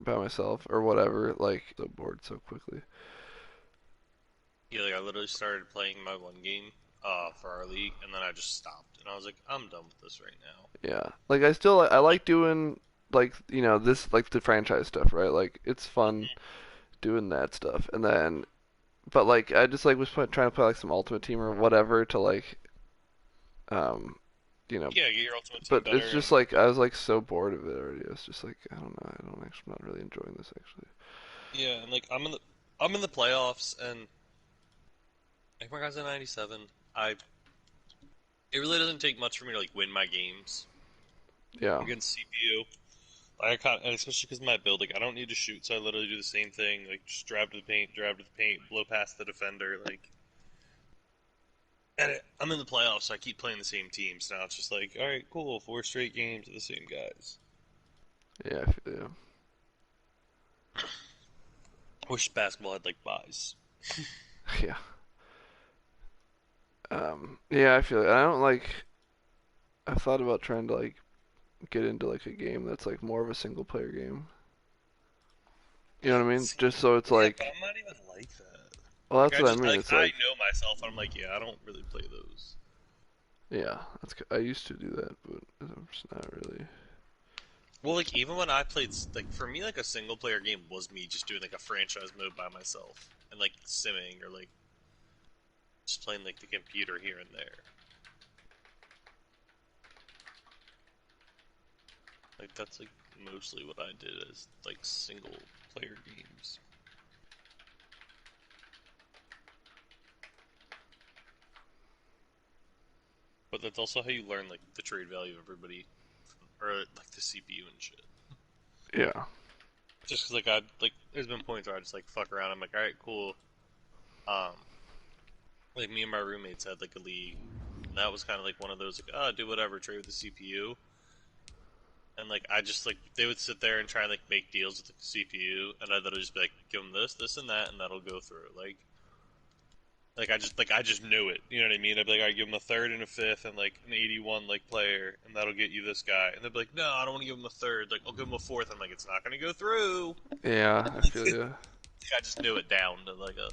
by myself or whatever. Like so bored so quickly. Yeah, like I literally started playing my one game for our league, and then I just stopped, and I was like, I'm done with this right now. Yeah, like I Like, like doing like this like the franchise stuff, right? Like it's fun mhm. doing that stuff, and then but like I just like was trying to play like some Ultimate Team or whatever to like um you know, Yeah, get your ultimate team but it's better, and just like I was like so bored of it already. I was just like I don't know, I don't actually I'm not really enjoying this actually. yeah, and like I'm in the playoffs, and like my guys at 97. I It really doesn't take much for me to like win my games Yeah, against CPU. Like, I can't, and especially because of my build, like I don't need to shoot, so I literally do the same thing, like just drive to the paint, blow past the defender, like. And I'm in the playoffs, so I keep playing the same teams. Now it's just like, all right, cool, 4 straight games of the same guys. yeah, I feel you. I wish basketball had like buys. Yeah, yeah, I feel it. I don't like. I thought about trying to like get into like a game that's like more of a single player game. You know what I mean? See, Just so it's yeah, but like, I'm not even like that. well, Like that's I what I just mean. like It's I like, know myself, and I'm like, yeah, I don't really play those. yeah, I used to do that, but I'm just not really. Well, like even when I played, like for me, like a single player game was me just doing like a franchise mode by myself and like simming or like just playing like the computer here and there. Like that's like mostly what I did as like single player games. But that's also how you learn like the trade value of everybody, or like the CPU and shit. Yeah, Just cause like I like, there's been points where I just like fuck around. I'm like, all right, cool. Um, like me and my roommates had like a league, and that was kind of like one of those like, do whatever, trade with the CPU. And like I just like they would sit there and try and like make deals with the CPU, and I'd literally just be like, give them this, and that, and that'll go through. Like I just knew it. You know what I mean? I'd be like, I give them a third and a fifth and like an 81 like player, and that'll get you this guy. And they'd be like, no, I don't want to give them a third. Like I'll give them a fourth. I'm like, it's not gonna go through. yeah, I feel you. I just knew it down to like a.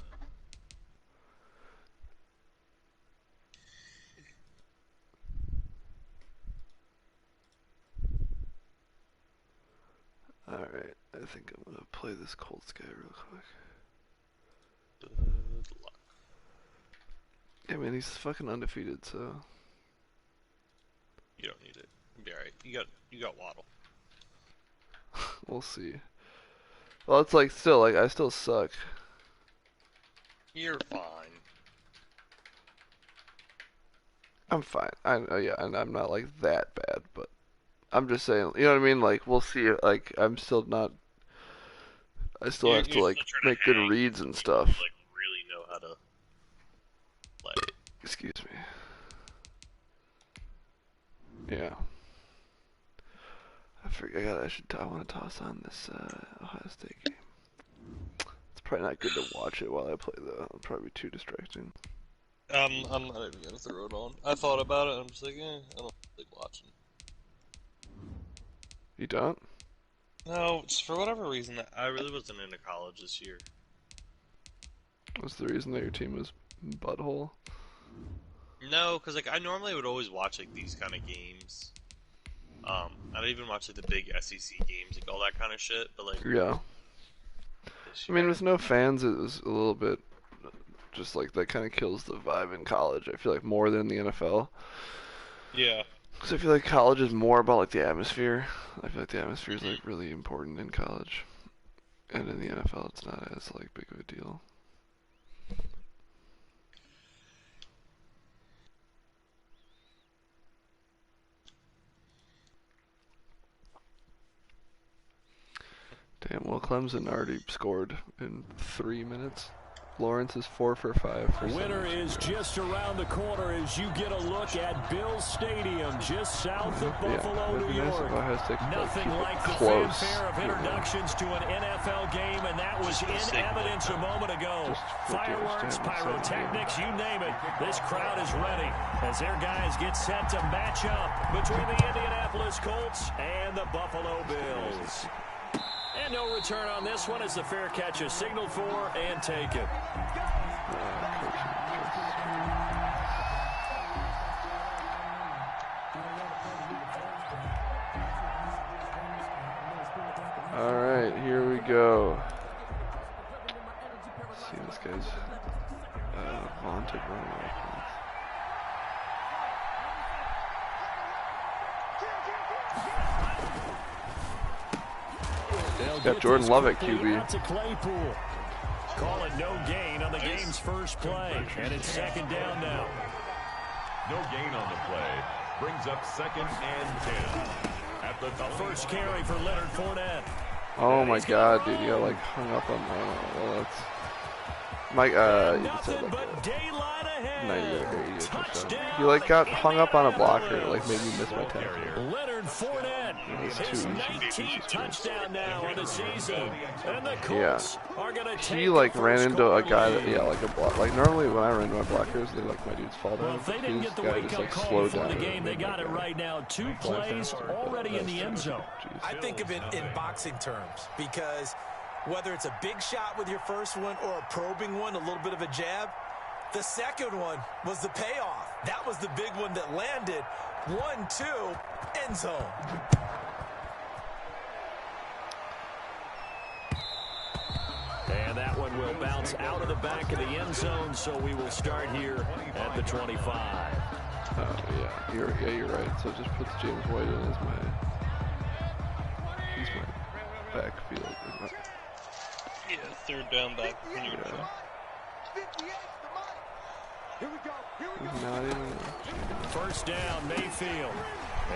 All right, I think I'm gonna play this Colts guy real quick. Good luck. Yeah, man, he's fucking undefeated, so You don't need it. You'll be all right. You got Waddle. we'll see. Well, it's like still like I still suck. You're fine. I'm fine. Yeah, and I'm not like that bad, but I'm just saying, you know what I mean? Like we'll see. Like I'm still not. I still You're, have to you're like still trying to make good hang reads with and people who stuff. like really know how to play. Excuse me. Yeah. I forget. I should. I want to toss on this Ohio State game. It's probably not good to watch it while I play though. It'll probably be too distracting. I'm not even gonna throw it on. I thought about it. I'm just like, I don't like watching. You don't? No, just for whatever reason, I really wasn't into college this year. What's the reason that your team was butthole? No, because like I normally would always watch like these kind of games. I'd even watch like the big SEC games, like all that kind of shit. But like Yeah. this I mean, year, with no fans, it was a little bit just like that kind of kills the vibe in college. I feel like more than the NFL. yeah, Because I feel like college is more about like the atmosphere. I feel like the atmosphere is like really important in college, and in the NFL, it's not as like big of a deal. Damn, well, Clemson already scored in 3 minutes. Lawrence is 4 for 5 for Winter 72 is yards. just around the corner as you get a look at Bills Stadium, just south of Yeah, Buffalo, it'd be New nice if York. Ohio State could like, Nothing keep like it the close. fanfare of introductions to an NFL game, and that was just for the in sake of evidence a moment ago. Just for Fireworks, just to have an exciting pyrotechnics, game. you name it. This crowd is ready as their guys get set to match up between the Indianapolis Colts and the Buffalo Bills. And no return on this one as the fair catch is signaled for and taken. All right, here we go. Let's see this guy's vaunted running offense. Got Jordan Love at QB. Call it no gain on the game's first play, and it's second down now. No gain on the play. Brings up 2nd and 10. At the first carry for Leonard Fournette. Oh my God, dude! You got like hung up on. Well, that's Mike. You said like touchdown. He like got hung up on a blocker, like made me miss my tackle. Leonard Fournette, his 19th touchdown now on the season, and the Colts are gonna take. He like ran into a guy that like a block. Like normally when I run into my blockers, they like my dudes fall down. Well, if they didn't get the wake-up call before the game, they got it right now. 2 plays already in the end zone. I think of it in boxing terms because whether it's a big shot with your first one or a probing one, a little bit of a jab, the second one was the payoff. That was the big one that landed. 1-2, end zone. And that one will bounce out of the back of the end zone, so we will start here at the 25. Yeah, you're right. So it just puts James White in as he's my backfield. Yeah, third down back. He's not even. First down, Mayfield.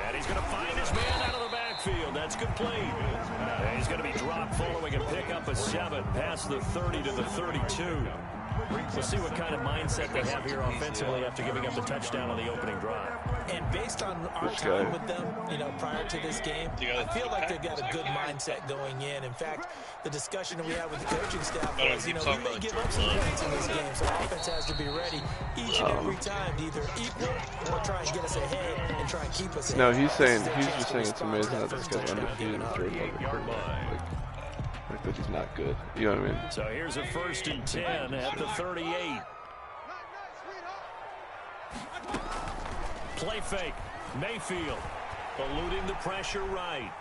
And he's going to find his man out of the backfield. That's complete. And he's going to be dropped following a pickup of 7 past the 30 to the 32. We'll see what kind of mindset they have here offensively after giving up the touchdown on the opening drive. And based on our time with them, prior to this game, I feel like they've got a good mindset going in. In fact, the discussion that we had with the coaching staff was, we may give up some points in this game, so offense has to be ready each and every time to either equal or try and get us ahead and try and keep us ahead. No, he's just saying it's amazing that this guy's undefeated in third level. Like that he's not good. You know what I mean? So here's a 1st and 10 at the 38. Play fake. Mayfield eluding the pressure right.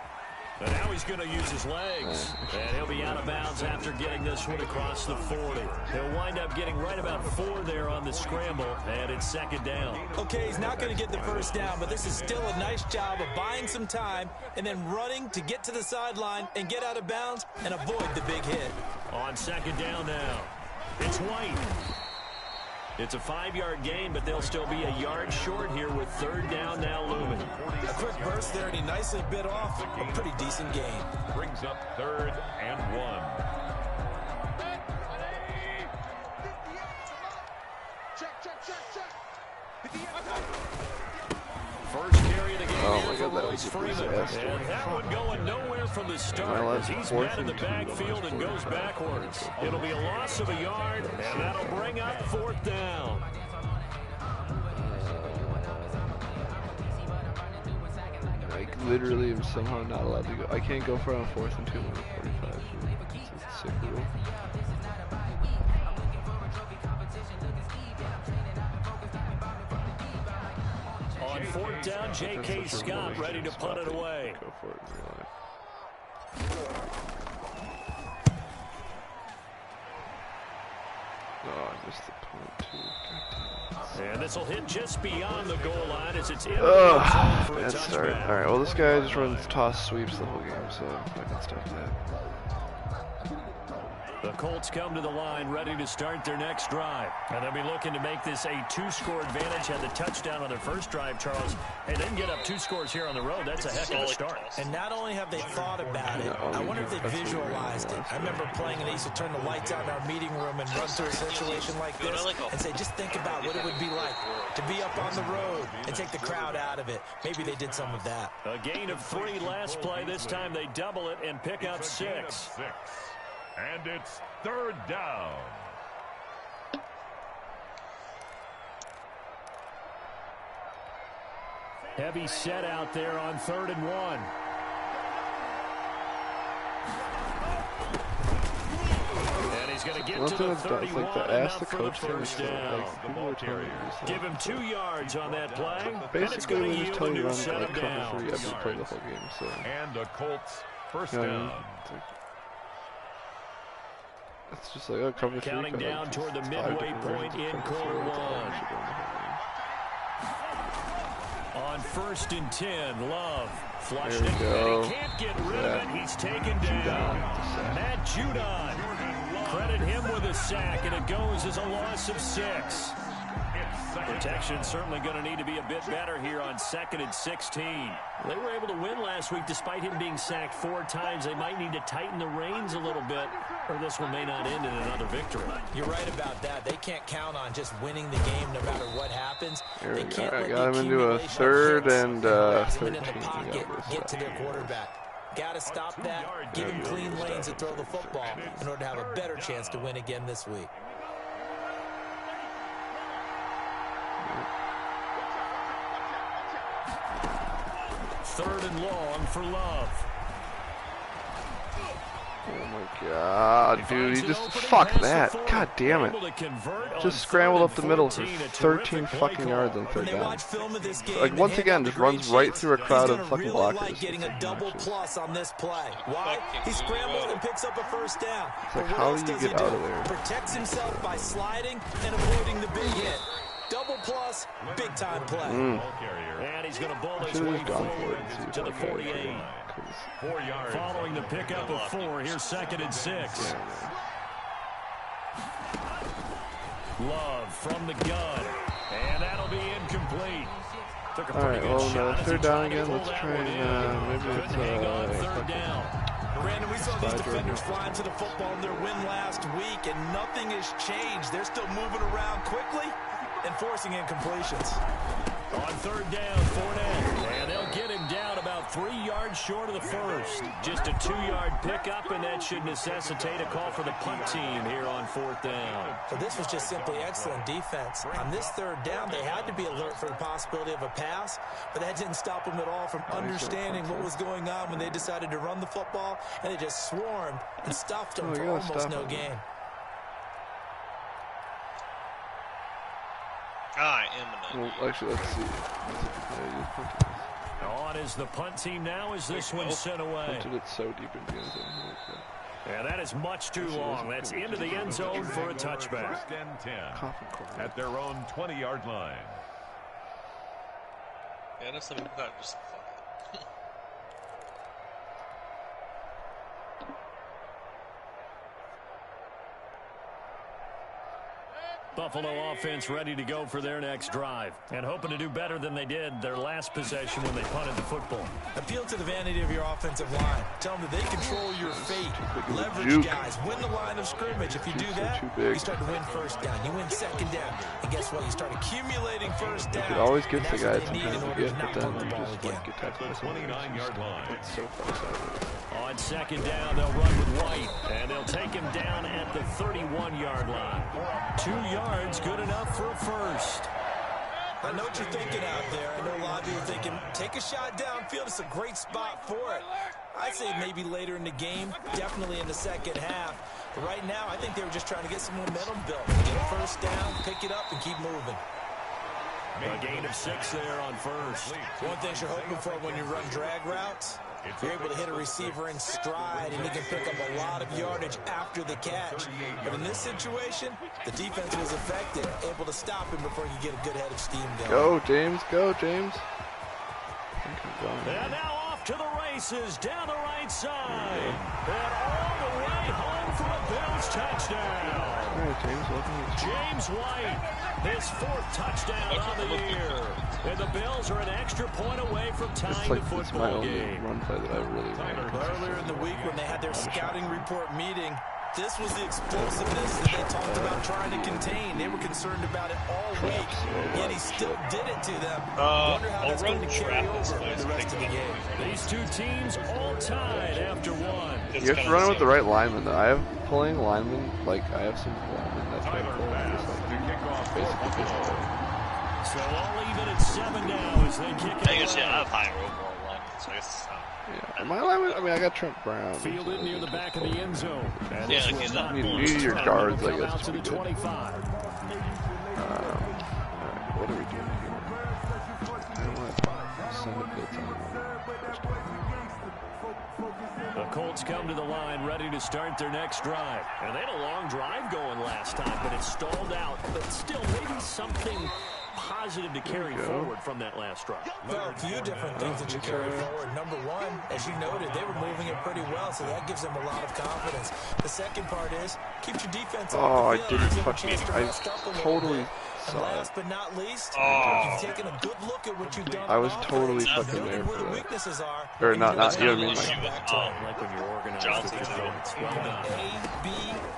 But now he's going to use his legs. And he'll be out of bounds after getting this one across the 40. He'll wind up getting right about 4 there on the scramble. And it's second down. Okay, he's not going to get the first down, but this is still a nice job of buying some time and then running to get to the sideline and get out of bounds and avoid the big hit. On second down now, it's White. It's a 5-yard gain, but they'll still be a yard short here with third down now looming. A quick burst there, and he nicely bit off a pretty decent gain. Brings up 3rd and 1. First carry of the game. Oh my God, that was a disaster. And that one going nowhere from the start as he's met in the backfield and goes backwards. It'll be a loss of a yard, and that'll bring up 4th down. I literally am somehow not allowed to go. I can't go for a 4th and 2 minute 45. It's a sick rule. On 4th down, J.K. Scott ready to punt it away. Go for it in real life. Oh, I missed the punt too. And this will hit just beyond the goal line as it's in the zone for a bad start. touchback. All right, well this guy just runs toss sweeps the whole game, so I can stop that. The Colts come to the line ready to start their next drive. And they'll be looking to make this a 2-score advantage. Had the touchdown on their first drive, Charles. Hey, they can get up 2 scores here on the road. That's a heck of a start. And not only have they thought about it, I wonder if they visualized it. I remember playing and they used to turn the lights out in our meeting room and run through a situation like this and say, just think about what it would be like to be up on the road and take the crowd out of it. Maybe they did some of that. A gain of 3 last play. This time they double it and pick up 6. And it's 3rd down. Heavy set out there on 3rd and 1. He's going to get One to thing the that's done, 31 it's like the and ask up the for the coach thing is first so, down. like, people are telling you this, Give him 2 yards on that play. basically they just tell you to run set like of cover downs. 3 after you play the whole game, so. And the Colts first You know what I down. mean? It's just like, oh, cover 3. Counting down toward the midway point in quarter 1. On 1st and 10, Love flushed it, and he can't get rid of it. He's taken down. Matt Judon. Credit him with a sack, and it goes as a loss of 6. Protection certainly going to need to be a bit better here on 2nd and 16. They were able to win last week despite him being sacked 4 times. They might need to tighten the reins a little bit, or this one may not end in another victory. You're right about that. They can't count on just winning the game no matter what happens. They can't I got him into a 3rd and 13. Get to their quarterback. Got to stop that. Give him clean lanes to throw the football in order to have a better chance to win again this week. Third and long for Love. Oh my god, dude, he just, fuck that. God damn it. Just scrambled up the middle for 13 fucking yards on 3rd down. Like, once again, just runs right through a crowd of fucking blockers. Getting a double plus on this play. Why? He scrambles and picks up a 1st down. It's like, how do you get out of there? Protects himself by sliding and avoiding the big hit. Double plus, big time play. And he's going to bowl his way forward to the 48. 4 yards. Following the pickup of 4, here's 2nd and 6. Love from the gun, and that'll be incomplete. Took a pretty good shot. 3rd down again. Let's try and maybe it's 3rd down. Brandon, we saw these defenders flying to the football in their win last week, and nothing has changed. They're still moving around quickly and forcing incompletions. On 3rd down, Fournette, and they'll get him down about 3 yards short of the 1st. Just a 2-yard pickup, and that should necessitate a call for the punt team here on 4th down. So this was just simply excellent defense. On this 3rd down, they had to be alert for the possibility of a pass, but that didn't stop them at all from understanding what was going on when they decided to run the football, and they just swarmed and stuffed them for almost no gain. Well, actually, let's see. On is the punt team now as this one's sent away. Punted it so deep into the end zone. Yeah, that is much too long. That's into the end zone for a touchback. 1st and 10 at their own 20-yard line. Yeah, that's something that just fuck it. Buffalo offense ready to go for their next drive and hoping to do better than they did their last possession when they punted the football. Appeal to the vanity of your offensive line. Tell them that they control your fate. Leverage guys. Win the line of scrimmage. If you do that, you start to win 1st down. You win 2nd down. And guess what? You start accumulating 1st down. You could always get the guy sometimes you get, but then you just like get tackled. The 29-yard line. It's so far sideways. On 2nd down, they'll run with White, and they'll take him down at the 31-yard line. 2 yards, good enough for a 1st. I know what you're thinking out there. I know a lot of you are thinking, take a shot downfield. It's a great spot for it. I'd say maybe later in the game, definitely in the 2nd half. But right now, I think they were just trying to get some momentum built. Get a 1st down, pick it up, and keep moving. A gain of 6 there on 1st. One thing you're hoping for when you run drag routes, you're able to hit a receiver in stride, and he can pick up a lot of yardage after the catch. But in this situation, the defense was effective, able to stop him before you get a good head of steam going. Go, James. Go, James. And now off to the races down the right side. And all the way home for a Bills touchdown. James White, his 4th touchdown on the year. And the Bills are an extra point away from tying the football game. Run play that I really like. Earlier in the week when they had their scouting report meeting, this was the explosiveness that they talked about trying to contain. They were concerned about it all week, yet he still did it to them. Wonder how that's going to carry over the rest of the game. These two teams all tied after 1. You have to run with the right lineman, though. I have pulling linemen, like, I have some linemen that's right pulling. Basically, so all even at 7 now as they kick it. I guess, yeah, I have higher overall linemen, so I guess it's not. Yeah. Am I alignment? I mean, I got Trent Brown. Fielded near the back of the end zone. And yeah, like he's not. You need your guards, I guess, to the 25. Alright, what are we doing here? I don't want to send a blitz on The Colts come to the line, ready to start their next drive. And they had a long drive going last time, but it stalled out. But still, maybe something positive to carry forward from that last drive. Well, a few different things that you carry forward. Number one, as you noted, they were moving it pretty well, so that gives them a lot of confidence. The second part is, keep your defense on the field. I didn't fucking, I totally and last but not least, you've taken a good look at what you've done. I was totally fucking there for that. Or not, you know what I mean? Like when you're organized. Well done. A, B,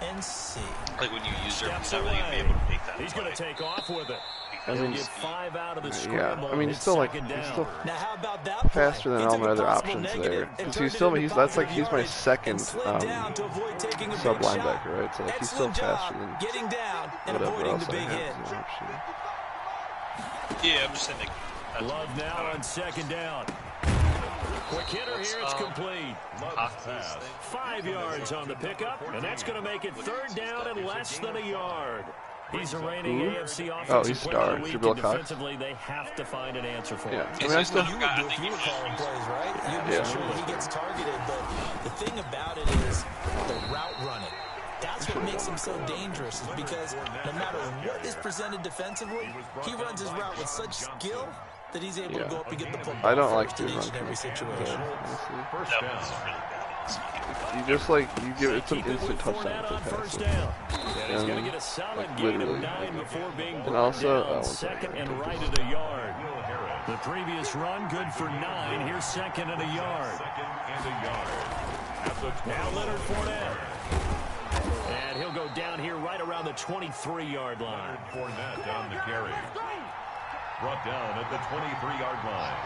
and C. Like when you use your not really be able to make that. He's going to take off with it. I mean, get 5 out of the yeah, I mean, he's still like, he's still now, how about that faster than all my other options there. Because he's still, that's like, he's my second sub linebacker, right? So like, he's still faster than whatever else I have. Yeah, I'm just saying. Love now on second down. Quick hitter here, it's complete. 5 yards on the pickup, and that's going to make it third down and less than a yard. He's a reigning AFC offensive player of the week, and defensively they have to find an answer for him. I mean, I still... You would do if you were calling plays, right? You'd make sure that he gets targeted, but the thing about it is the route running. That's what makes him so dangerous, is because no matter what is presented defensively, he runs his route with such skill that he's able to go up and get the football. I don't like in each and every situation. You just like, you give it's an instant touchdown to pass. He's going to get a solid gain of 9 before being brought down second and right at a yard. The previous run good for 9. Here's second and a yard. Now Leonard Fournette. And he'll go down here right around the 23-yard line. Fournette down the carry. Brought down at the 23-yard line.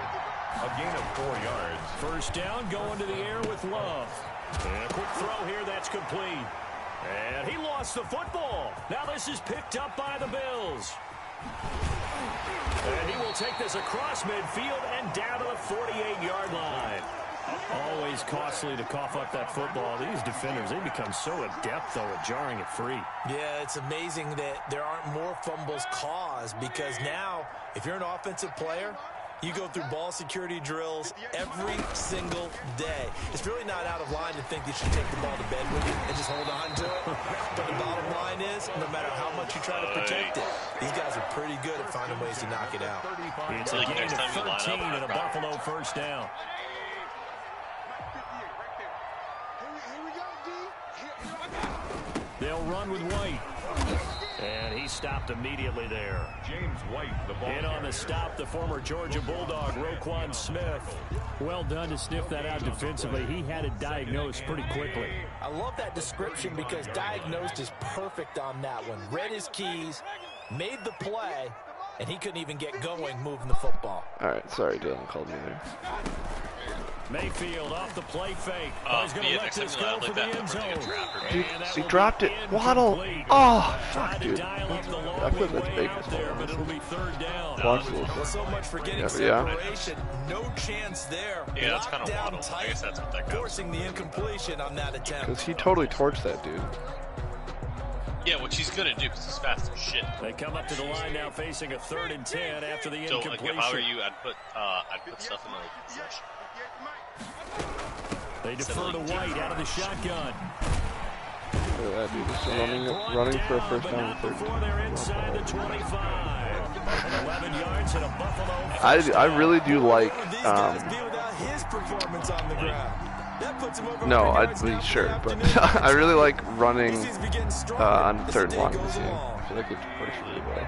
A gain of 4 yards. First down, going to the air with Love. And a quick throw here, that's complete. And he lost the football. Now this is picked up by the Bills. And he will take this across midfield and down to the 48-yard line. Always costly to cough up that football. These defenders, they become so adept, though, at jarring it free. Yeah, it's amazing that there aren't more fumbles caused, because now, if you're an offensive player, you go through ball security drills every single day. It's really not out of line to think you should take the ball to bed with you and just hold on to it. But the bottom line is, no matter how much you try to protect it, these guys are pretty good at finding ways to knock it out. It's a gain of 13 and a Buffalo first down. They'll run with White. And he stopped immediately there. James White, the ball in on the stop, the former Georgia Bulldog, Roquan Smith. Well done to sniff that out defensively. He had it diagnosed pretty quickly. I love that description, because diagnosed is perfect on that one. Read his keys, made the play, and he couldn't even get going moving the football. All right, sorry, Dylan called me there. Mayfield off the play fake. He's going to let this go for the end zone. Dude, he dropped it. Waddle. Oh, fuck, dude. I feel that's big as well. But it'll be third down. Watch this. Well, so much for getting separation. No chance there. Yeah, that's kind of Waddle. I guess that's what that goes. Forcing the incompletion on that attempt. Because he totally torched that dude. Yeah, which he's gonna do because he's fast as shit. They come up to the line now, facing a 3rd and 10 after the incompletion. So, like, if I were you, I'd put stuff in the possession. They defer to White out of the shotgun. Look at that, dude. Just running for a first down. Before they're inside the 25. 11 yards and a Buffalo. I really do like. His performance on the ground. No, I'd be sure, but I really like running on 3rd and 1 this game. I feel like it works really well.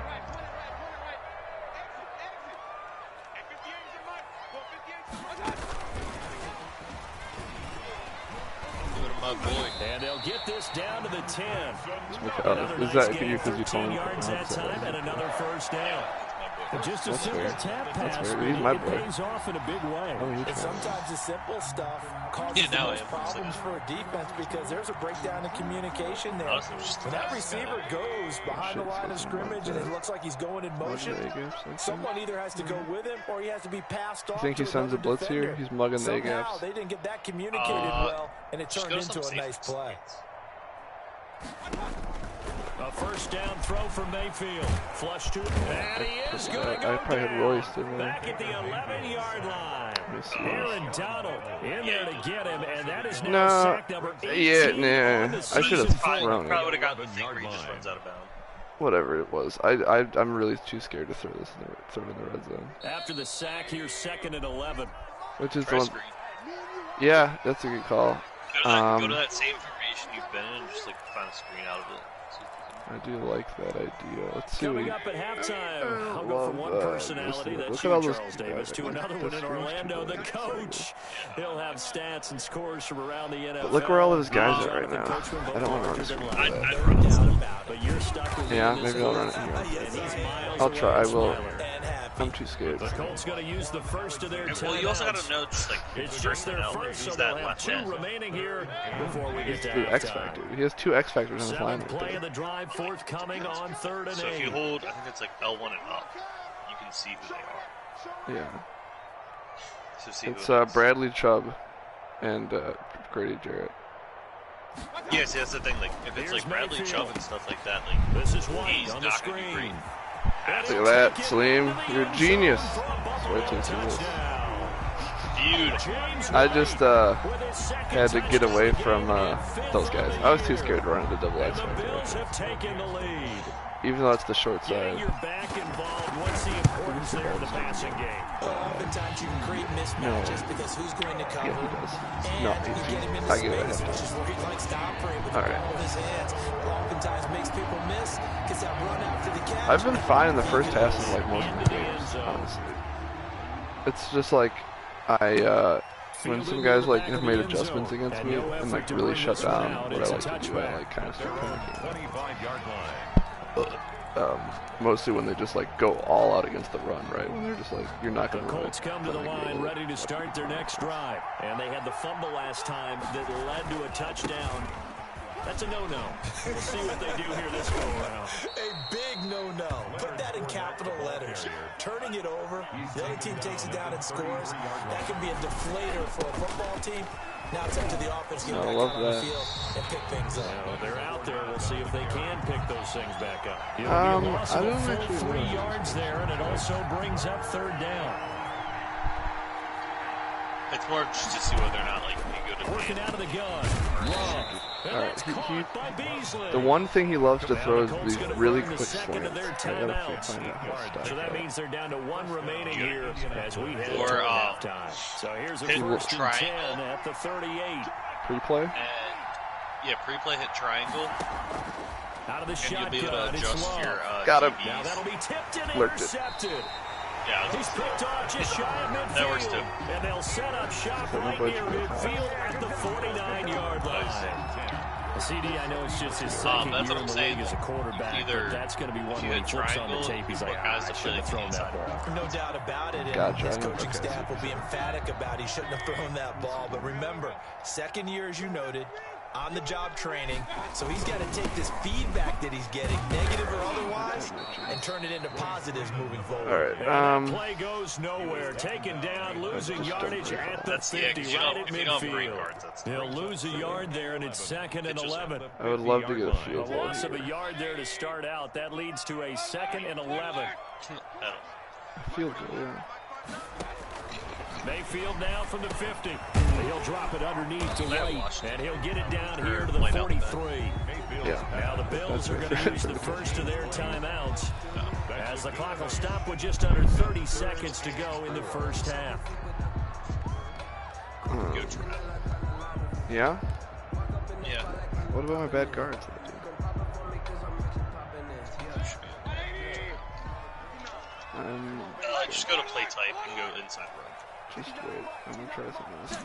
And they'll get this down to the 10. Is that because you told me? Yards that time and another first down. Just a simple tap pass. He's my boy. Pays off in a big way. And sometimes the simple stuff causes the most problems for a defense because there's a breakdown in communication there. When that receiver goes behind the line of scrimmage and it looks like he's going in motion, someone either has to go with him or he has to be passed off. You think he sends a blitz here? He's mugging the A-gaps. They didn't get that communicated well, and it turned into a nice play. A first down throw for Mayfield. Flush to him. And he is going to go I probably had Royce, didn't I? back at the 11-yard line. Aaron Donald in there to get him, and that is now sack number 18 on the season. I should have thrown it. Probably would have gotten the thing where he just runs out of bounds. Whatever it was. I'm really too scared to throw it in the red zone. After the sack, here's 2nd and 11. Which is the one. Yeah, that's a good call. Go to that same formation you've been in and just like find a screen out of it. I do like that idea. Let's see. Coming up at halftime, I'll go from one personality, that's you, Charles Davis, to another one in Orlando, the coach. He'll have stats and scores from around the NFL. But look where all of his guys are right now. I don't want to run this screen. Yeah, maybe I'll run it here. I'll try. I will. I'm too scared. The Colts going to use the first of their timeouts. Well, you also got to know, just like, it's just their first, so they'll have 2 remaining here before we get to halftime. X Factor. He has 2 X Factors on his line. Play of the drive, forthcoming on 3rd and 8. So if you hold, I think it's like L1 and up, you can see who they are. Yeah. So see it's Bradley Chubb and Grady Jarrett. Yeah, see, that's the thing. Like, if it's like Bradley Chubb and stuff like that, like, this is he's on not the going to be great. Look at that, Salim. You're a genius. Wait till you see this. I just had to get away from those guys. I was too scared to run into double X Factor. Even though it's the short side. Oftentimes you can create mismatches because who's going to cover? No, and you get him in the space, which is where he likes to operate with the ball in his hands. Oftentimes makes people miss because that run after the catch. I've been fine in the first half of like most of the games, honestly. It's just like when some guys like have made adjustments against me and like really shut down what I like to do, I like kind of start panicking. Mostly when they just like go all out against the run, right? When they're just like, you're not going to run. The Colts come to the line ready to start their next drive, and they had the fumble last time that led to a touchdown. That's a no-no. We'll see what they do here this go-around. A big no-no. Put that in capital letters. Turning it over, the other team takes it down and scores. That can be a deflator for a football team. Now it's up to the offense to get back out on the field and pick things up. Well, they're out there. We'll see if they can pick those things back up. It'll be a loss of a full 3 yards there, and it also brings up 3rd down. It's more just to see whether or not like you go to working out of the gun. Alright, the one thing he loves to throw is these really quick slants. So that means they're down to 1 remaining here as we head to halftime. So here's a 1st and 10 at the 38. Pre-play? Yeah, pre-play hit triangle. Out of the shotgun, you'll be able to adjust your got him. Now that'll be tipped and intercepted. Yeah, he's picked off just shy of midfield. That works too. And they'll set up shop right near midfield at the 49-yard line. CD, I know it's just his second year in the league as a quarterback, but that's going to be one where he flips on the tape. He's like, I shouldn't have thrown that ball. No doubt about it, and his coaching staff will be emphatic about he shouldn't have thrown that ball. But remember, 2nd year, as you noted, on-the-job training, so he's got to take this feedback that he's getting, negative or otherwise, and turn it into positives moving forward. All right, play goes nowhere, taken down, losing yardage at the 50, right at midfield. He'll lose a yard there, and it's 2nd and 11. I would love to get a field goal. A loss of a yard there to start out. That leads to a 2nd and 11. Field goal, yeah. Mayfield now from the 50. He'll drop it underneath to right, and he'll get it down here to the 43. Yeah. Now the Bills are going to use the first of their timeouts as the clock will stop with just under 30 seconds to go in the first half. Yeah? Yeah. What about my bad guards? Just go to play type and go inside row. Just wait. I'm gonna try something else.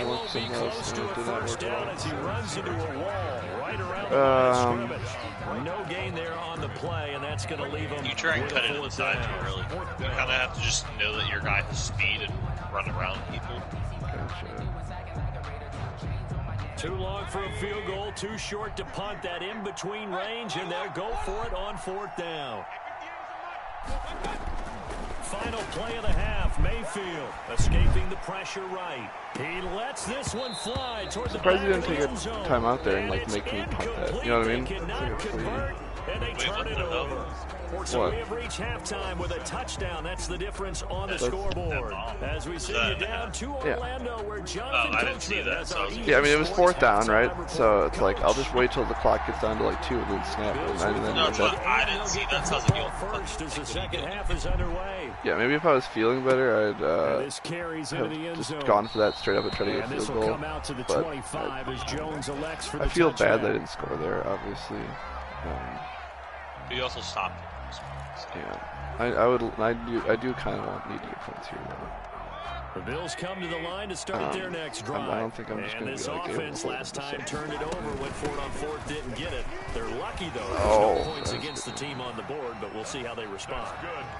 I want something else, and it did not work out. As he runs into a wall right around the line of scrimmage. No gain there on the play, and that's going to leave him. You try and cut it to the side too early. You kind of have to just know that your guy has speed and run around people. Gotcha. Too long for a field goal, too short to punt. That in between range, and they'll go for it on 4th down. Final play of the half, Mayfield escaping the pressure right. He lets this one fly towards the back Surprised you of didn't the take end a zone. time out there and like make me punt that. You know what I mean? And they turn it over. So we have reached halftime with a touchdown. That's the difference on the scoreboard. As we see you down to Orlando, where Jonathan I didn't see that. So yeah, I mean, it was 4th down, right? So it's like, I'll just wait till the clock gets down to like 2 and then snap it. And then no, but I didn't see that. Sounds like you first as the second half is underway. yeah, maybe if I was feeling better, I'd have just gone for that straight up and try to get a field goal. But I feel bad that I didn't score there, obviously. But you also stopped it. Yeah, I do kind of need to get points here though. The Bills come to the line to start their next drive. I don't think I'm just going to be like offense last time turned it over, went for it on 4th, didn't get it. They're lucky though. Oh, no points against the team on the board, but we'll see how they respond.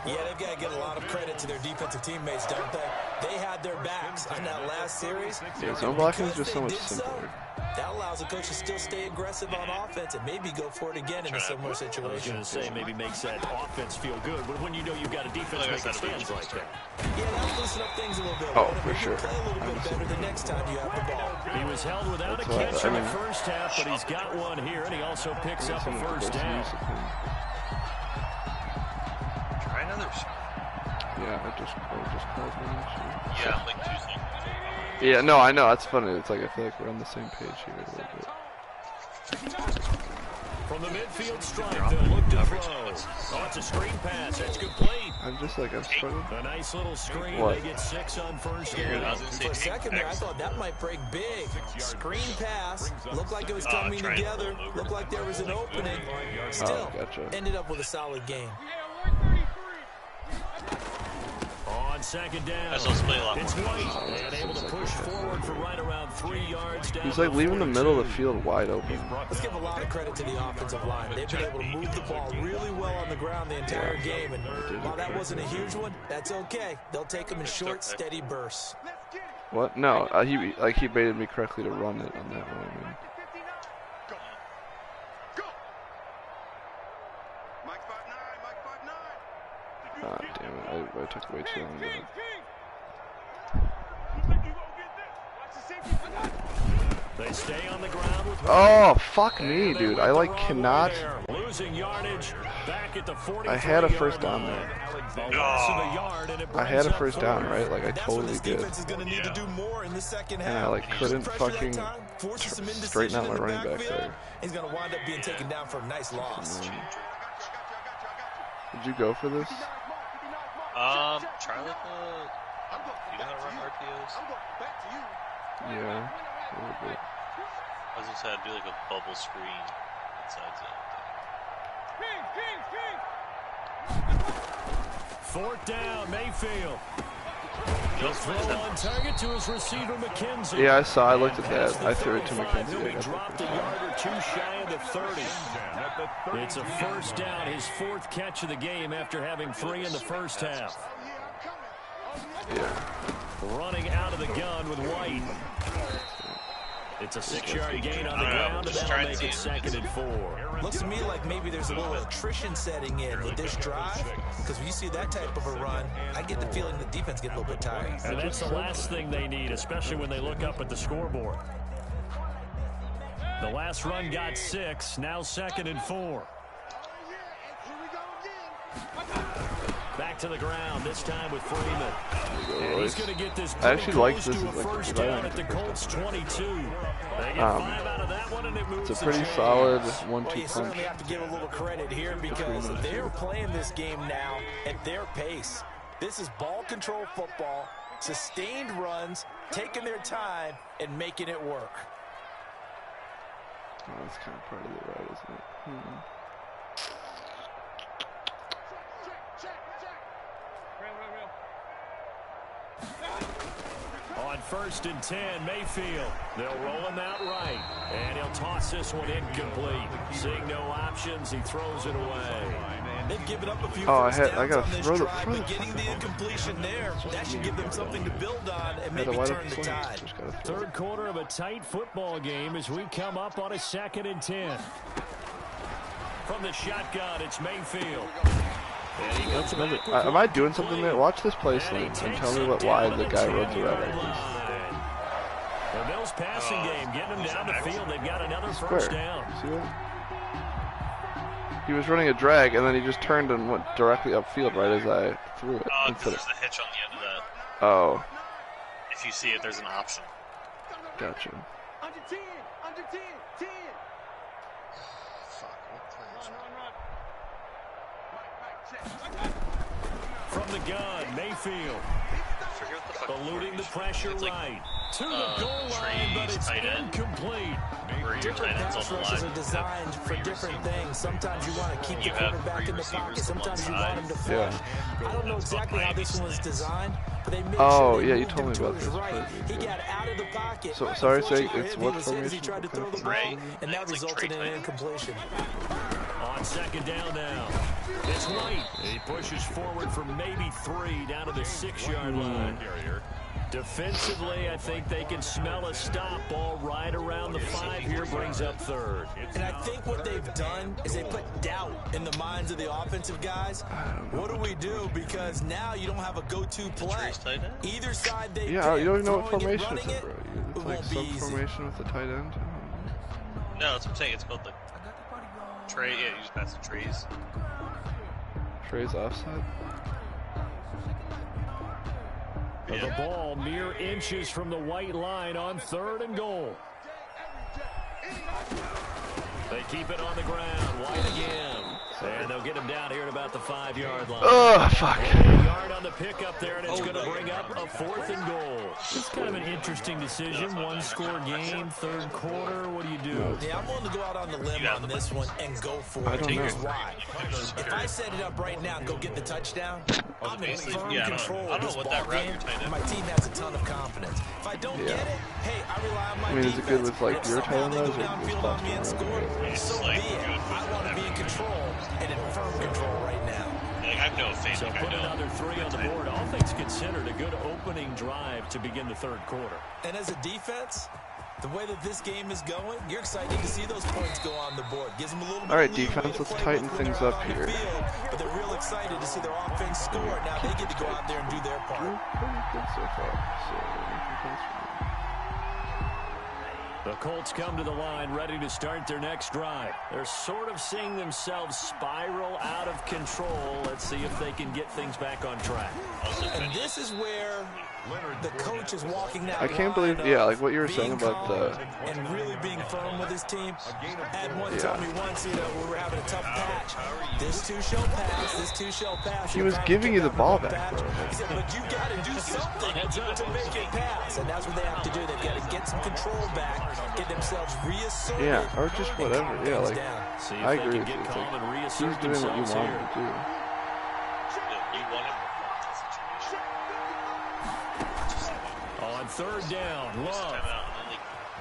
Yeah, they've got to get a lot of credit to their defensive teammates, don't they? They had their backs on that last series. Yeah, zone blocking is just so much simpler. That allows the coach to still stay aggressive on offense and maybe go for it again in a similar situation. I was going to say maybe makes that offense feel good, but when you know you've got a defense making stands like that. Yeah, that'll loosen up things a little bit. Oh, for sure. Play a little bit better the next time you have the ball. He was held without a catch in the first half, but he's got one here, and he also picks up a first down. Try another shot. Yeah, I just called me. Yeah, I'm like 2 seconds. Yeah, no, I know, that's funny. It's like I feel like we're on the same page here a little bit. From the midfield stripe, they'll look to throw. Oh, it's a screen pass. That's complete. I'm just like, I'm struggling. A nice little screen. What? They get 6 on first down. For a second there, I thought that might break big. Screen pass. Looked like it was coming together. Looked like there was an opening. Still, ended up with a solid game. On second down, it's White, and able to push forward for right around 3 yards down. He's like leaving the middle of the field wide open. Let's give a lot of credit to the offensive line. They've been able to move the ball really well on the ground the entire game, and while that wasn't a huge one, that's okay. They'll take them in short, steady bursts. What? No, he baited me correctly to run it on that one. I mean. Ah, damn it, I took way too long to get it. They stay on the ground with oh, fuck me, dude. I like cannot. Losing yardage back at the 40. I had a first down there. I had a first down, right? Like I totally did. And I like couldn't fucking straighten out my running back there. He's gonna wind up being taken down for a nice loss. Did you go for this? Try like you know how to run RPOs? Yeah, a little bit. I was gonna say I'd do like a bubble screen inside zone. 4th down, Mayfield. He'll throw on target to his receiver, McKenzie. Yeah, I saw. I looked at that. I threw it to McKenzie. He dropped a yard or 2 shy of the 30. It's a first down, his 4th catch of the game after having 3 in the first half. Yeah. Running out of the gun with White. It's a 6-yard gain on the ground, and that'll make it 2nd and 4. Looks to me like maybe there's a little attrition setting in with this drive, because when you see that type of a run, I get the feeling the defense gets a little bit tired. And that's the last thing they need, especially when they look up at the scoreboard. The last run got 6, now 2nd and 4. Back to the ground, this time with Freeman. And he's going to get this I actually like this. to a first down at the Colts 22. They get 5 out of that one, and it moves it's a pretty solid 1-2 punch. You certainly have to give a little credit here because they're playing this game now at their pace. This is ball control football, sustained runs, taking their time, and making it work. Oh, that's kind of part of the route, isn't it? On first and 10, Mayfield. They'll roll him out right, and he'll toss this one incomplete. Seeing no options, he throws it away. They've given up a few I first gotta downs on this throw the drive, but getting the incompletion there, that should give them something to build on and maybe turn the tide. Third quarter of a tight football game as we come up on a 2nd and 10. From the shotgun, it's Mayfield. Am I doing something there? Watch this play and tell me why the guy runs around like this. The Bills passing game, getting them down the field. They've got another first down. See that? He was running a drag, and then he just turned and went directly upfield right as I threw it. Oh, because there's a hitch on the end of that. Oh. If you see it, there's an option. Gotcha. Under 10, under 10, 10. Fuck, what play is From the gun, Mayfield. Eluding the pressure right. To the goal line, but it's incomplete. Different pass rushes are designed for different things. Sometimes you want to keep the quarterback in the pocket. Sometimes you want him to fly. I don't know exactly how this one was designed, but they made sure they moved him to his right. He got out of the pocket. So, sorry, say it's what formation? He tried to throw the ball, and that resulted in an incompletion. On 2nd down now. It's White. He pushes forward for maybe 3 down to the 6-yard line. Defensively, I think they can smell a stop ball right around the 5 here, brings up 3rd. And I think what they've done is they put doubt in the minds of the offensive guys. What do we do? Because now you don't have a go-to play. Either side they you don't even know what formation it's in, bro. It's like some formation with the tight end. No, that's what I'm saying. It's called the tray. Yeah, you just pass the trays. Trays offside? The ball mere inches from the white line on 3rd and goal. They keep it on the ground. White again. And they'll get him down here at about the 5-yard line. Oh, fuck. A yard on the pickup there, and it's going to bring up a 4th and goal. It's kind of an interesting decision. 1-score game, 3rd quarter. What do you do? Yeah, I'm willing to go out on the limb on this one and go for it. Here's why. If I set it up right now and go get the touchdown, I'm in firm control of this ball game, and my team has a ton of confidence. If I don't get it, hey, I rely on my defense. Is it good with like your tight end they go downfield on me and score, so be it. I want to be in control and in firm control right now. I have no faith. So put another 3 on the board. All things considered, a good opening drive to begin the 3rd quarter. And as a defense, the way that this game is going, you're excited to see those points go on the board. Gives them a little bit all right, defense, let's tighten things up here. Field, but they're real excited to see their offense score. Now they get to go out there and do their part. Pretty good so far. The Colts come to the line ready to start their next drive. They're sort of seeing themselves spiral out of control. Let's see if they can get things back on track. And this is where the coach is walking that I can't believe, like what you were saying about the... And really being firm with his team. Had one told me once, we were having a tough patch. This too shall pass, this too shall pass. He was giving you the ball back, bro. He said, but you got to do something to make it pass. And that's what they have to do. They've got to get some control back, get themselves reasserted. Yeah, or just whatever. Yeah, like, I agree with you. It's like, he's doing what you want him to do. On 3rd down, Love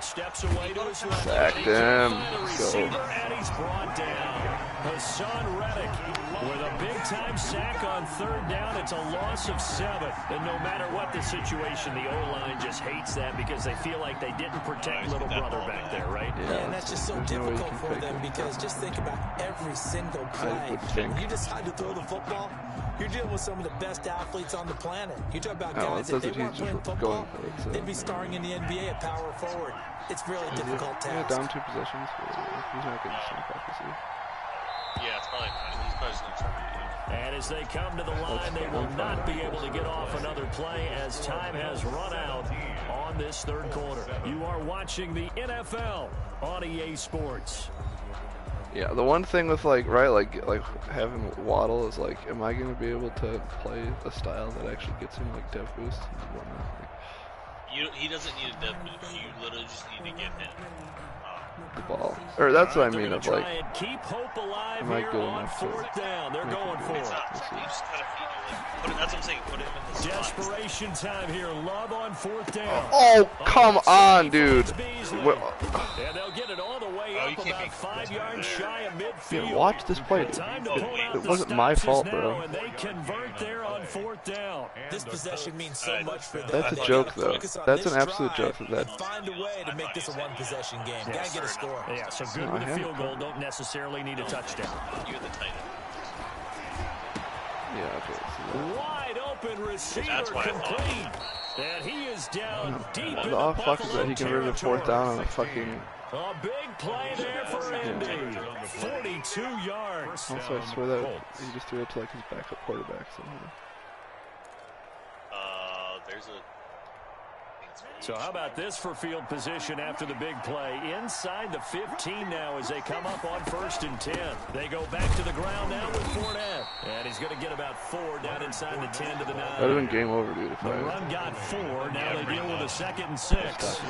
steps away to his left. Sacked him. And he's brought down. Hassan Reddick with a big-time sack on 3rd down. It's a loss of 7. And no matter what the situation, the O-line just hates that because they feel like they didn't protect little brother back there, right? Yeah, and that's just so difficult for them because just think about every single play. When you decide to throw the football, you're dealing with some of the best athletes on the planet. You talk about guys that they weren't playing football, they'd be starring in the NBA at power forward. It's really a difficult task. Yeah, down 2 possessions. He's not getting some practice. Yeah, it's probably not. He's probably just going to try to. And as they come to the line, they will not be able to get off another play as time has run out on this 3rd quarter. You are watching the NFL on EA Sports. Yeah, the one thing with like having Waddle is like, am I going to be able to play a style that actually gets him like dev boost and whatnot? He doesn't need a dev boost. You literally just need to get him the ball. Or that's what I mean of like, keep hope alive am I here good on enough to 4th down. They're going for it. That's what I'm saying. Put him in the Desperation time here. Love on 4th down. Oh, come on, dude. And they'll get it all the way up about 5 yards shy of midfield. Yeah, watch this play, dude. It wasn't my fault, bro. And they convert there on 4th down. This possession means so much for them. That's a joke, though. That's an absolute joke. Find a way to make this a one-possession game. Gotta get a score. Yeah, so good with a field goal. Don't necessarily need a touchdown. You're the tight end. Yeah, okay. Wide open receiver complete. And he is down deep in the fuck is that? He converted a 4th down on a fucking... A big play there for Andy. 42 yards. Also, I swear that he just threw it to like his backup quarterback somehow. There's a... So how about this for field position after the big play? Inside the 15 now as they come up on 1st and 10. They go back to the ground now with Fournette. And he's going to get about 4 down inside the 10 to the 9. That would have been game over, dude. The run got 4. Now they deal with a 2nd and 6.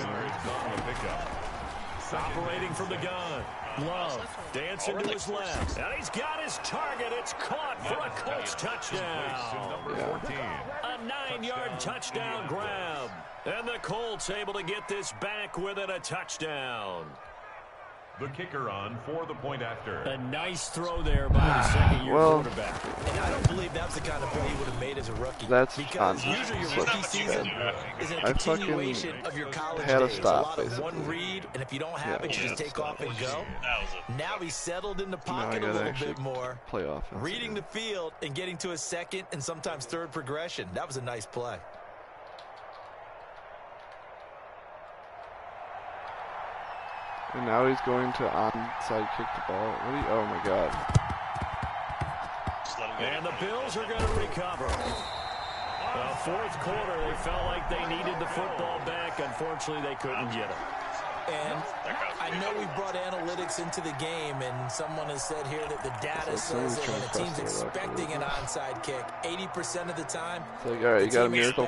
Operating from the gun. Love dancing to his left. And he's got his target. It's caught for a Colts touchdown. A 9-yard touchdown grab. And the Colts able to get this back within a touchdown. The kicker on for the point after. A nice throw there by the second-year quarterback. And I don't believe that's the kind of play he would have made as a rookie. That's because usually your rookie season is a continuation of your college had a days. stop, A lot of one read, and if you don't have it, you just take off and go. Now he's settled in the pocket a little bit more, reading the field and getting to a 2nd and sometimes 3rd progression. That was a nice play. And now he's going to onside kick the ball. Oh my god. And the Bills are going to recover. 4th quarter, they felt like they needed the football back. Unfortunately, they couldn't get it. And I know we brought analytics into the game, and someone has said here that the data says that when a team's expecting an onside kick, 80% of the time. It's like, all right, you got a miracle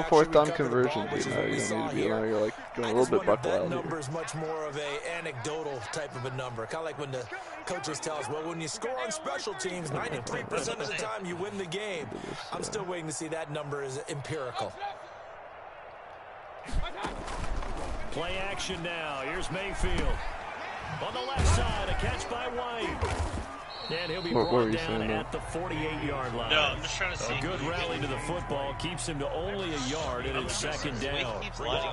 4th down conversion, dude. Now you don't need to be now you're like going a little bit buck wild. That number is much more of a anecdotal type of a number, kind of like when the coaches tell us, well, when you score on special teams, 93% of the time you win the game. I'm still waiting to see that number is empirical. Play action now. Here's Mayfield. On the left side, a catch by White. And he'll be brought down at the 48-yard line. No, I'm just trying to see. A good rally to the football keeps him to only a yard, and it's 2nd down.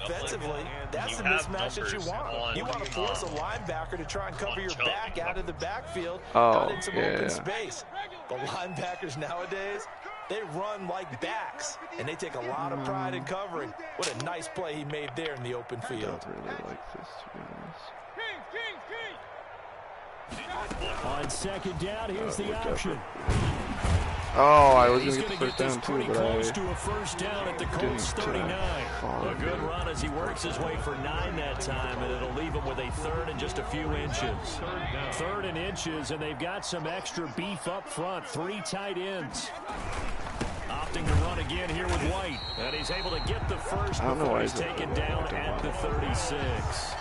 Offensively, that's the mismatch that you want. You want to force a linebacker to try and cover your back out of the backfield, cut in some open space. The linebackers nowadays, they run like backs, and they take a lot of pride in covering. What a nice play he made there in the open field. I don't really like this, to be honest. On 2nd down, here's the option. Oh, I was going to get the 1st down too, but close to a 1st down at the Colts 39. A good run as he works his way for 9 that time, and it'll leave him with a 3rd and just a few inches. 3rd and inches, and they've got some extra beef up front. 3 tight ends. Opting to run again here with White, and he's able to get the first before he's taken down at the 36.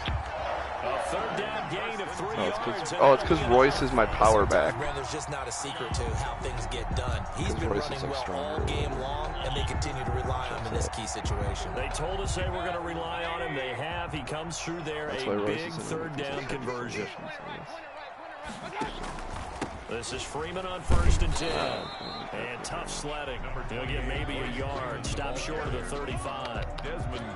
A 3rd down gain of 3 yards. It's because Royce is my power back. There's just not a secret to how things get done. He's been running well all game long, and they continue to rely on him in this key situation. They told us they were going to rely on him. They have. He comes through there. A big 3rd down conversion. This is Freeman on 1st and 10. And tough sledding. He'll get maybe a yard. Stop short of the 35.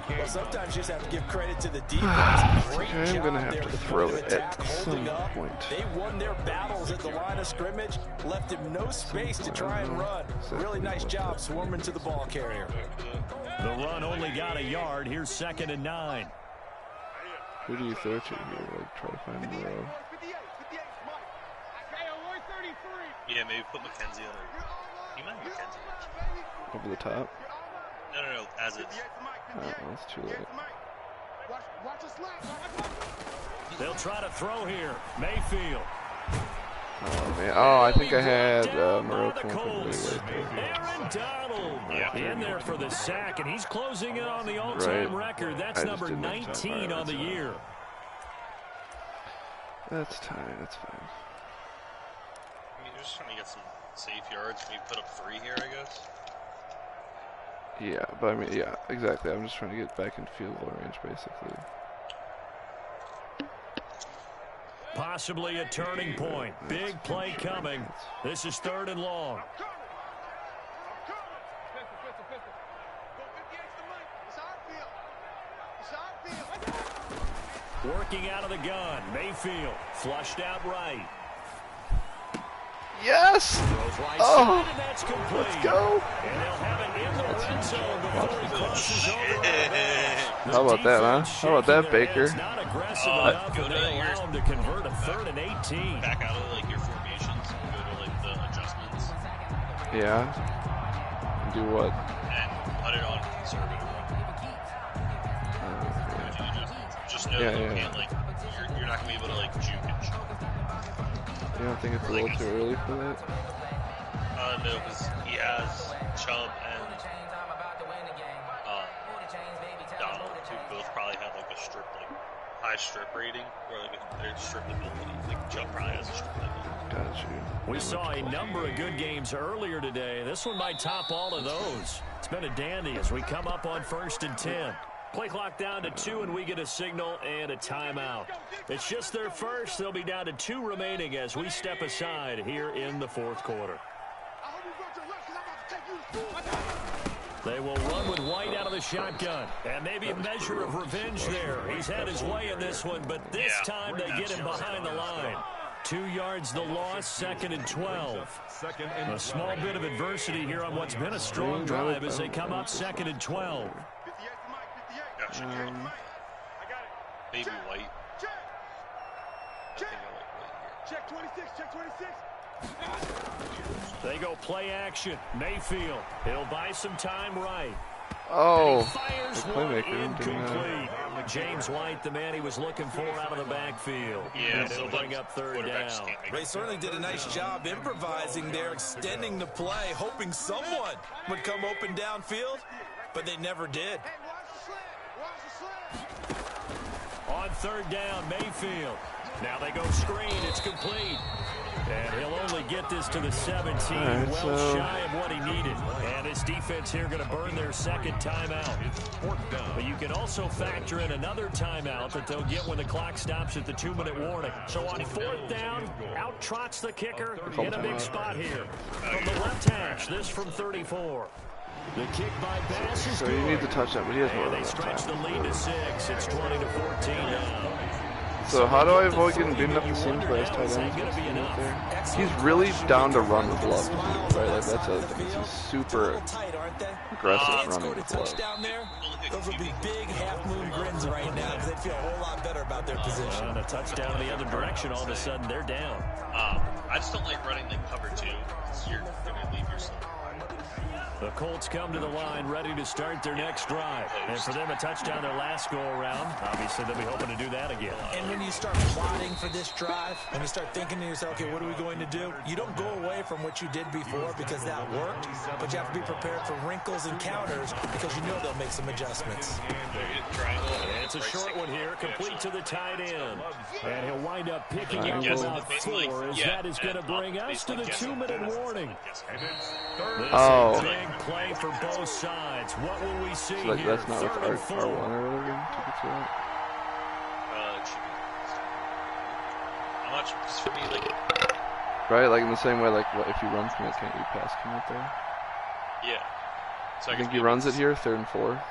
Well, sometimes you just have to give credit to the defense. Great I'm job going to have there to with throw the it attack, at holding some up. point. They won their battles at the line of scrimmage, left him no space to try and run. Really nice job swarming to the ball carrier. The run only got a yard. Here's 2nd and 9. Who do you throw to here? Like, try to find the row. Yeah, maybe put McKenzie on it. You might have McKenzie. Over the top? No, as is. Oh, that's too late. They'll try to throw here. Mayfield. Oh, man. Oh, I think I had Morocco. Aaron Donald in there for the sack, and he's closing in on the all-time record. That's number 19 on the year. That's tight. That's fine. I mean, you're just trying to get some safe yards. Maybe put up 3 here, I guess. Yeah, but I mean, yeah, exactly. I'm just trying to get back in field goal range, basically. Possibly a turning point. Big play coming. This is 3rd and long. Working out of the gun. Mayfield flushed out right. Yes! Right oh, and that's complete. Let's go. And they'll have it in the red zone before he crosses over. How about that, huh? How about that, Baker? Not aggressive enough, and they allow him to convert a 3rd and 18. Back out of like your formations and go to like the adjustments. Yeah. Do what? And put it on conservative. Just know that you can't like you're not gonna be able to like juke and shit. You don't think it's a little too early for that? No, because he has Chubb and Donald, who both probably have like a strip, like high strip rating, or like their strip ability. Like Chubb probably has a strip ability. Got you. We saw a number of good games earlier today. This one might top all of those. It's been a dandy as we come up on 1st and 10. Play clock down to 2, and we get a signal and a timeout. It's just their first. They'll be down to 2 remaining as we step aside here in the 4th quarter. They will run with White out of the shotgun. And maybe a measure of revenge there. He's had his way in this one, but this time they get him behind the line. 2 yards the loss, 2nd and 12. A small bit of adversity here on what's been a strong drive as they come up 2nd and 12. Maybe White. Check 26, check 26. They go play action. Mayfield. He'll buy some time right. Oh, the playmaker incomplete. James White, the man he was looking for out of the backfield. Yeah, and he'll bring up 3rd down. Ray certainly did a nice job improvising there, extending the play, hoping someone would come open downfield, but they never did. On 3rd down, Mayfield. Now they go screen. It's complete. And he'll only get this to the 17, well shy of what he needed. And his defense here going to burn their 2nd timeout. But you can also factor in another timeout that they'll get when the clock stops at the 2-minute warning. So on 4th down, out trots the kicker in a big spot here. From the left hash, this from 34. The kick by Bass is so good. you need to touch that, but he has more And than they that stretch time. the lead to 6. It's 20-14 now. So how do I avoid getting beaten up the seams by his tight ends? He's really down to run with love, right? Like that's the other thing. He's super aggressive running with love. Those will be big half-moon grins right now because they feel a whole lot better about their position. And a touchdown in the other direction, all of a sudden they're down. I just don't like running like cover 2 because you're going to leave yourself. The Colts come to the line ready to start their next drive. And for them, a touchdown their last go-around. Obviously, they'll be hoping to do that again. And when you start plotting for this drive, when you start thinking to yourself, okay, what are we going to do? You don't go away from what you did before because that worked, but you have to be prepared for wrinkles and counters because you know they'll make some adjustments. And it's a short one here, complete to the tight end. And he'll wind up picking up about 4 as that is going to bring us to the 2-minute warning. Oh. Big play for both sides. What will we see So like here? that's not with 3rd and 4. R1 or whatever to get to that. How much for me, like, Right, like in the same way, like what if you run from it, can't you pass commit there? yeah. So I think he runs it here, 3rd and 4.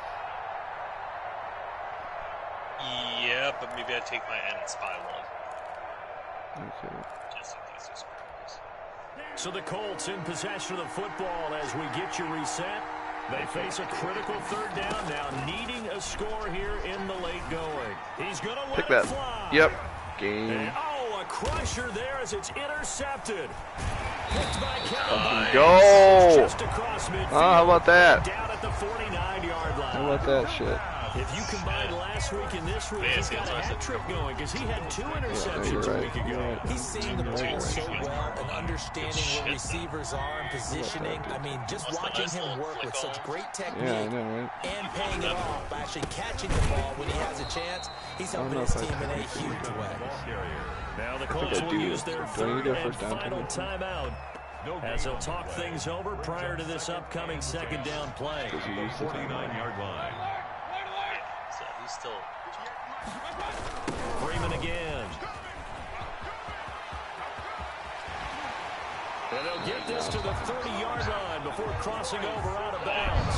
Yeah, but maybe I take my end spy 1. Okay. Just in case there's problems. So the Colts in possession of the football as we get you reset. They face a critical 3rd down now, needing a score here in the late going. He's going to let it fly. Yep. Game. And, a crusher there as it's intercepted. Picked by Kevin. Go! Just across midfield. How about that? Down at the 49-yard line. How about that shit? If you combine last week and this week, he's got a hat trick going because he had 2 interceptions a week ago. He's seeing the ball so well and understanding where receivers are and positioning. I mean, just watching him work with such great technique and paying it off by actually catching the ball when he has a chance, he's helping his team in a huge way. Now the Colts will use their 3rd and final timeout as they'll talk things over prior to this upcoming 2nd down play. 49-yard line. So he's still... Freeman again. And they'll get this to the 30-yard line before crossing over out of bounds.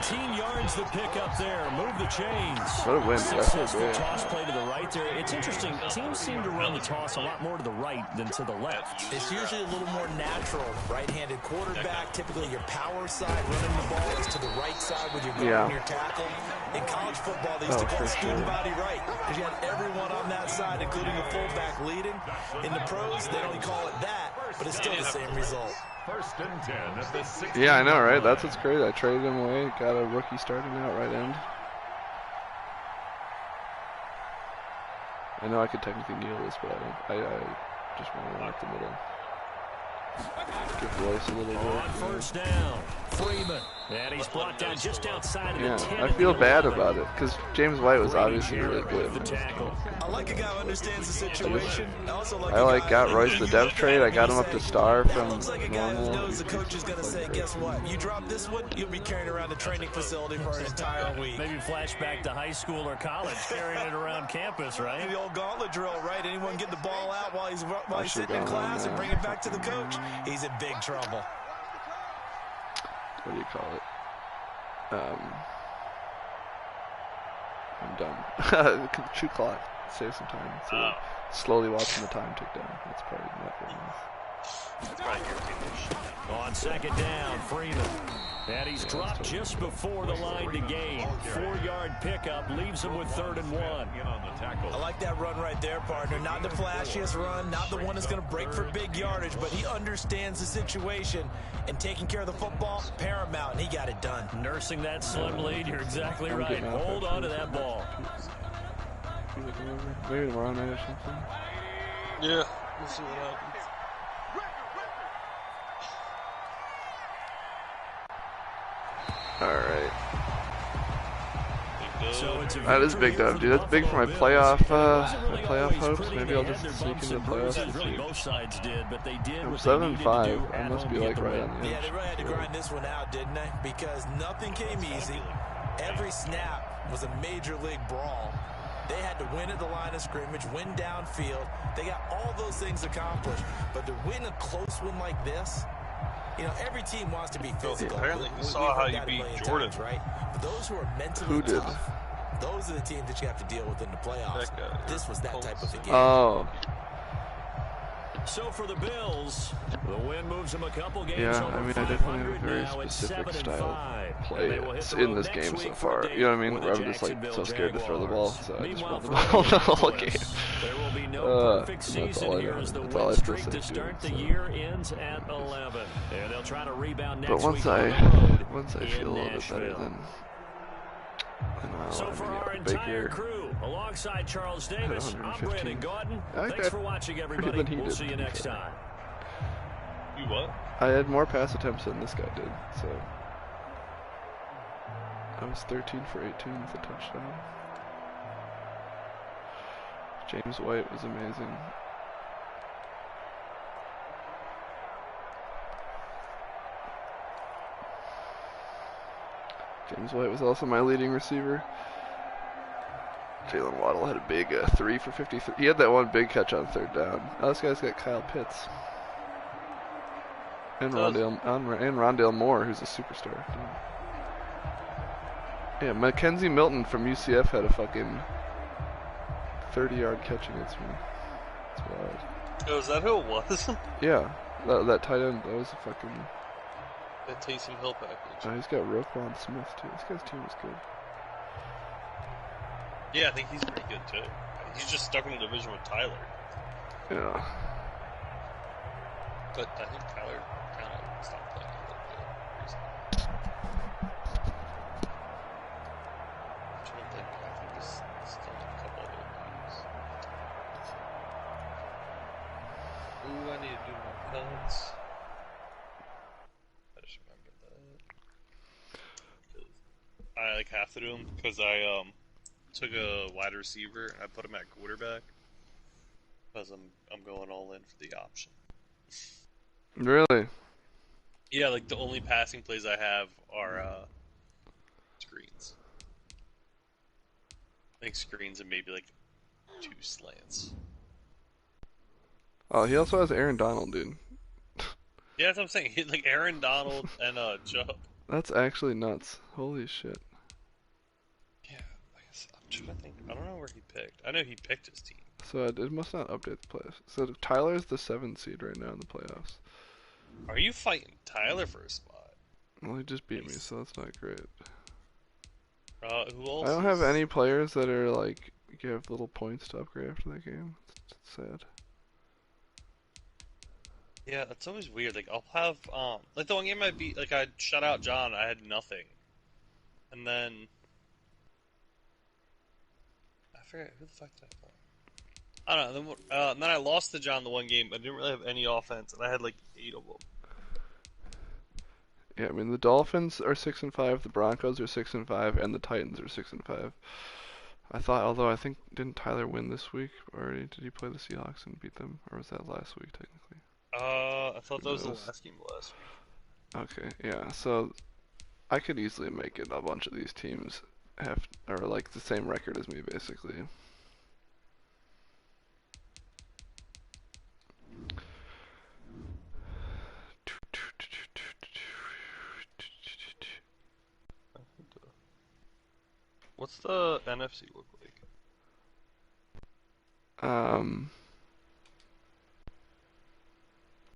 19 yards to pick up there. Move the chains. What a win. Successful toss play to the right there. It's interesting. Teams seem to run the toss a lot more to the right than to the left. It's usually a little more natural. Right-handed quarterback, typically your power side running the ball is to the right side with your guard and your tackle. In college football, they used to call student body right because you had everyone on that side, including a fullback leading. In the pros, they don't call it that, but it's still the same result. 1st and 10 at the 6. Yeah, I know, right? That's what's great. I traded him away, got a rookie starting out right end. I know I could technically kneel this, but I just want to run up the middle. Give Royce a little bit. On 1st down, Freeman. And he's brought down just outside of the 10. I feel bad about it because James White was obviously really good. I like a guy who understands the situation. I got Royce the depth trade. I got him up to star from looks like a guy who knows the coach is going to say, guess what? You drop this one, you'll be carrying around the training facility for an entire week. Maybe flashback to high school or college, carrying it around campus, right? The old gauntlet drill, right? Anyone get the ball out while he's sitting in class and bring it back to the coach? He's in big trouble. What do you call it? I'm done. Shoe clock. Save some time. So slowly watching the time tick down. That's probably not very nice. That's probably irritating. On 2nd down, Freeman. And he's dropped just before the line to gain. 4-yard pickup leaves him with 3rd and 1. I like that run right there, partner. Not the flashiest run, not the one that's going to break for big yardage, but he understands the situation, and taking care of the football, paramount, and he got it done. Nursing that slim lead, you're exactly right. Hold on to that ball. Maybe tomorrow night or something. Yeah, we'll see what happens. Alright. So that is big dub, dude. That's big for my playoff hopes. Maybe I'll just sneak into the playoffs. Both sides did, but they did. I'm 7-5. I must be like right on the edge. Yeah, they really had to grind this one out, didn't they? Because nothing came easy. Every snap was a major league brawl. They had to win at the line of scrimmage, win downfield. They got all those things accomplished. But to win a close one like this, you know, every team wants to be physical. Apparently you saw how you beat Jordan. Times, right? But those who are mentally tough, those are the teams that you have to deal with in the playoffs. This was that type of a game. Oh. So for the Bills, the win moves them a couple games. Yeah, I mean, I definitely have a very specific style of play in this game so far. You know what I mean? Where I'm just like so scared to throw the ball, so I just run the ball the whole game. There will be no perfect season here as the win streak to start the year ends at 11. And they'll try to rebound next week. But once I feel a little bit better, then so for our entire crew, alongside Charles Davis, I'm Brandon Gordon. Thanks for watching, everybody. We'll see you next time. You what? I had more pass attempts than this guy did, so I was 13 for 18 with a touchdown. James White was amazing. James White was also my leading receiver. Jaylen Waddle had a big 3 for 53. He had that one big catch on 3rd down. Oh, this guy's got Kyle Pitts. And Rondale Moore, who's a superstar. Yeah, Mackenzie Milton from UCF had a fucking 30-yard catch against me. That's wild. Oh, is that who it was? Yeah, that tight end, that was a fucking... That Taysom Hill package. Oh, he's got Roquan Smith, too. This guy's team is good. Yeah, I think he's pretty good, too. He's just stuck in the division with Tyler. Yeah. But I think Tyler kind of stopped playing a little bit recently. Cubs. I just remember that. I like have to do them because I took a wide receiver and I put him at quarterback because I'm going all in for the option. Really? Yeah, like the only passing plays I have are screens. I think screens and maybe like 2 slants. Oh, he also has Aaron Donald, dude. Yeah, that's what I'm saying. Like Aaron Donald and Chubb. That's actually nuts. Holy shit. Yeah, I guess I'm trying to think. I don't know where he picked. I know he picked his team. So it must not update the playoffs. So Tyler's the 7th seed right now in the playoffs. Are you fighting Tyler for a spot? Well, he just beat me, so that's not great. Who else? I don't have any players that are like give little points to upgrade after that game. It's sad. Yeah, that's always weird. Like I'll have like the one game I beat, like I shut out John, I had nothing, and then I forget who the fuck did I play. I don't know. And then I lost to John the one game. I didn't really have any offense, and I had like 8 of them. Yeah, I mean the Dolphins are 6-5, the Broncos are 6-5, and the Titans are 6-5. I thought, although I think didn't Tyler win this week, or did he play the Seahawks and beat them, or was that last week technically? I thought that was the last game last week. Okay, yeah. So I could easily make it. A bunch of these teams are like the same record as me, basically. What's the NFC look like?